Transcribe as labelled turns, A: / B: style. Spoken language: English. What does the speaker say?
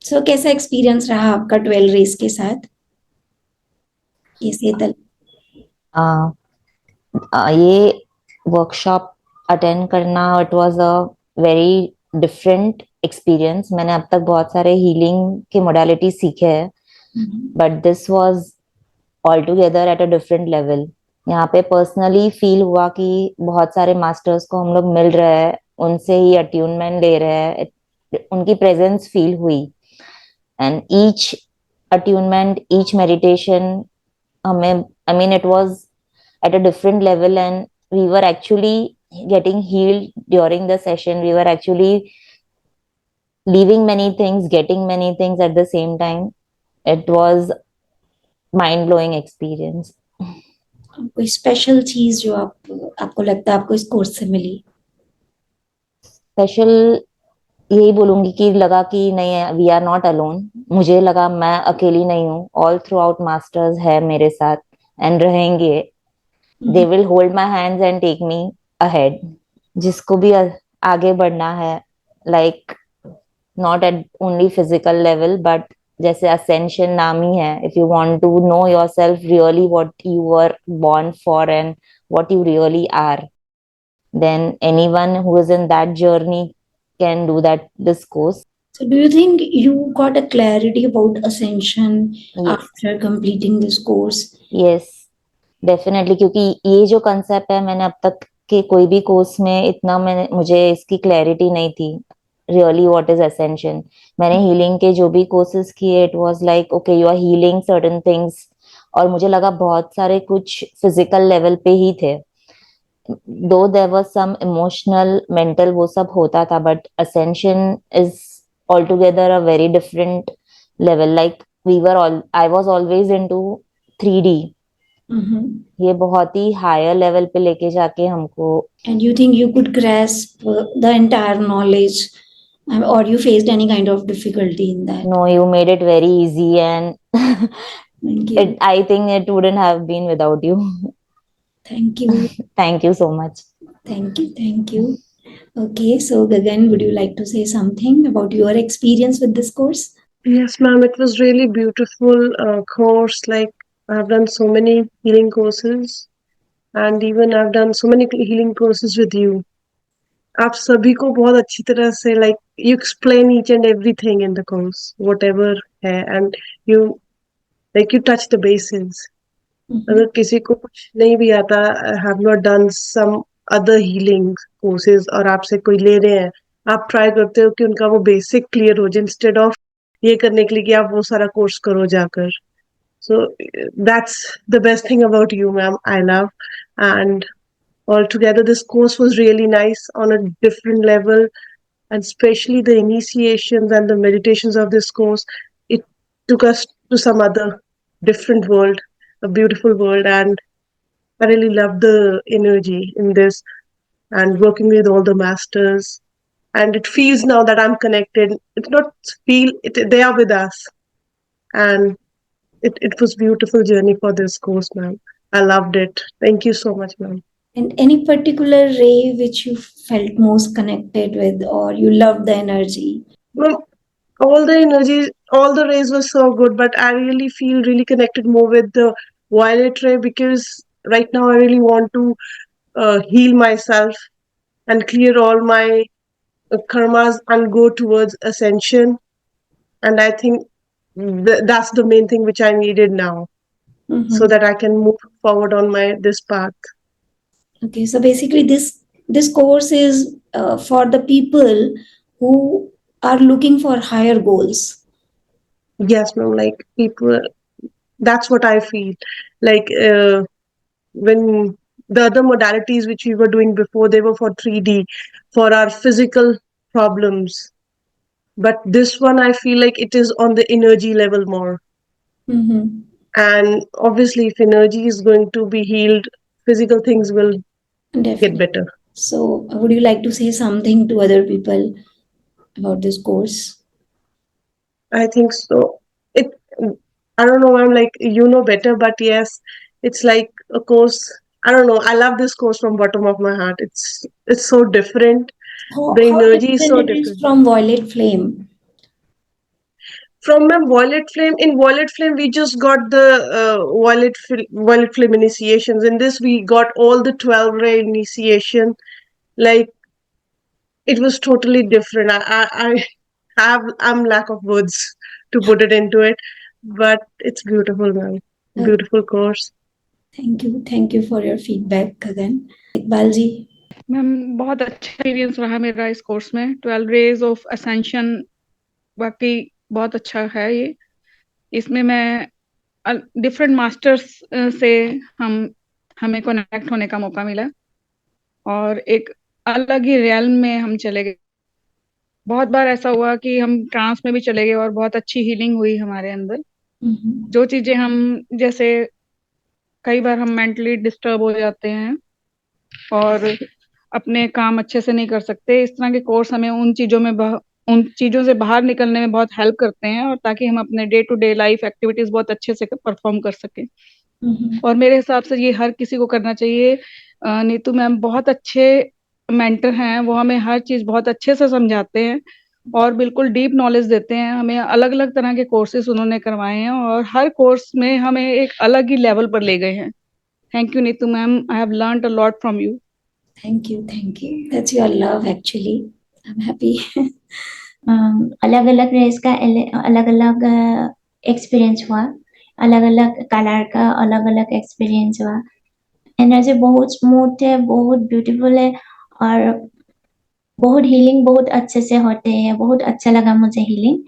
A: सो कैसा एक्सपीरियंस रहा आपका 12 रेस के साथ, ये सेतल?
B: आ, ये वर्कशॉप अटेंड करना, it was a very different experience. मैंने अब तक बहुत सारे हीलिंग के मोडालिटी सीखे हैं, but this was all together at a different level. यहाँ पे पर्सनली फील हुआ कि बहुत सारे मास्टर्स को हम लोग मिल रहे हैं, उनसे ही अट्यूनमेंट ले रहे हैं, उनकी प्रेजेंस फील हुई। And each attunement, each meditation हमें, I mean it was at a different level, and we were actually getting healed during the session. We were actually leaving many things, getting many things at the same time. It was mind blowing experience.
A: कोई special चीज जो आपको लगता है आपको इस course से मिली?
B: Special यही बोलूंगी कि लगा कि नहीं, वी आर नॉट अलोन। मुझे लगा मैं अकेली नहीं हूँ, ऑल थ्रू आउट मास्टर्स है मेरे साथ एंड रहेंगे। They will hold my hands and take me ahead. जिसको भी आगे बढ़ना है, like not at only physical level, but जैसे असेंशन नाम ही है, if you want to know yourself really what you were born for and what you really are, then anyone who is in that journey can do that, this course.
A: So do you think you got a clarity about ascension
B: Yes,
A: after completing this course?
B: yes, definitely. क्योंकि ये जो concept है, मैंने अब तक के कोई भी कोर्स में इतना मैंने मुझे इसकी क्लैरिटी नहीं थी, रियली व्हाट इज असेंशन। मैंने हीलिंग के जो भी कोर्सेज किए, it was like okay you are healing certain things, और मुझे लगा बहुत सारे कुछ फिजिकल लेवल पे ही थे, though there was some emotional mental वो सब होता था, but ascension is altogether a very different level. Like we were all I was always into 3D। ये बहुत ही हायर लेवल पे लेके जाके हमको।
A: And you think you could grasp the entire knowledge, or you faced any kind of difficulty in that?
B: No, you made it very easy and
A: Thank
B: it,
A: you.
B: I think it wouldn't have been without you.
A: Thank you.
B: Thank you so much.
A: Thank you. Thank you. Okay, so Gagan, would you like to say something about your experience with this course?
C: Yes, ma'am, it was really beautiful course. Like I've done so many healing courses, and even I've done so many healing courses with you. आप सभी को बहुत अच्छी तरह से like you explain each and everything in the course, whatever है, and you like you touch the bases. अगर किसी को कुछ नहीं भी आता, have not done some other healing courses और आपसे कोई ले रहे हैं, आप ट्राई करते हो कि उनका वो बेसिक क्लियर हो जाए इंस्टेड ऑफ ये करने के लिए कि आप वो सारा कोर्स करो जाकर. So that's the best thing about you, ma'am. I love. And altogether, this course was really nice on a different level, and especially the initiations and the meditations of this course. It took us to some other different world, a beautiful world, and I really love the energy in this and working with all the masters. And it feels now that I'm connected. It's not feel it, they are with us, and it was beautiful journey for this course, ma'am. I loved it. Thank you so much, ma'am.
A: And any particular ray which you felt most connected with, or you loved the energy?
C: Well, all the energy, all the rays were so good, but I really feel really connected more with the violet ray because right now I really want to heal myself and clear all my karmas and go towards ascension. And I think that's the main thing which I needed now, so that I can move forward on my this path.
A: Okay, so basically, this course is for the people who are looking for higher goals.
C: Yes, ma'am. Like people, that's what I feel. Like when the other modalities which we were doing before, they were for 3D, for our physical problems. But this one, I feel like it is on the energy level more. And obviously, if energy is going to be healed, physical things will get
A: Definitely.
C: better.
A: So, would you like to say something to other people about this course?
C: I think so. It, I don't know, I'm like, you know better, but yes, it's like a course. I don't know. I love this course from bottom of my heart. It's so different. The
A: How
C: energy is
A: different
C: so
A: it is
C: different.
A: from Violet Flame?
C: From my Violet Flame, in Violet Flame, we just got the Violet Flame initiations. In this, we got all the 12 ray initiation. Like, it was totally different. I'm lack of words to put it into it, but it's beautiful, man. Beautiful course.
A: Thank you for your feedback, Gagan. Iqbal ji.
D: Ma'am बहुत अच्छा experience रहा मेरा इस course में. 12 raise of ascension वाकई बहुत अच्छा है ये. इसमें मैं डिफरेंट मास्टर्स से हमें कनेक्ट होने का मौका मिला और एक अलग ही रियल्म में हम चले गए. बहुत बार ऐसा हुआ कि हम ट्रांस में भी चले गए और बहुत अच्छी हीलिंग हुई हमारे अंदर. जो चीजें हम जैसे कई बार हम मेंटली डिस्टर्ब हो जाते हैं और अपने काम अच्छे से नहीं कर सकते, इस तरह के कोर्स हमें उन चीजों से बाहर निकलने में बहुत हेल्प करते हैं और ताकि हम अपने day to day life activities बहुत अच्छे से परफॉर्म कर सकें. और मेरे हिसाब से ये हर किसी को करना चाहिए. नीतू मैम बहुत अच्छे मेंटर हैं, वो हमें हर चीज बहुत अच्छे से समझाते हैं और बिल्कुल डीप नॉलेज देते हैं. हमें अलग अलग तरह के कोर्सेज उन्होंने करवाए हैं और हर कोर्स में हमें एक अलग ही लेवल पर ले गए हैं. Thank you Neetu ma'am, I have learned a lot from you.
A: Thank you. That's your love, actually. I'm happy.
E: अलग अलग रेस का अलग अलग एक्सपीरियंस हुआ, अलग अलग कलर का अलग अलग एक्सपीरियंस हुआ. एनर्जी बहुत स्मूथ है, बहुत ब्यूटीफुल है और बहुत हीलिंग बहुत अच्छे से होते हैं. बहुत अच्छा लगा मुझे हीलिंग.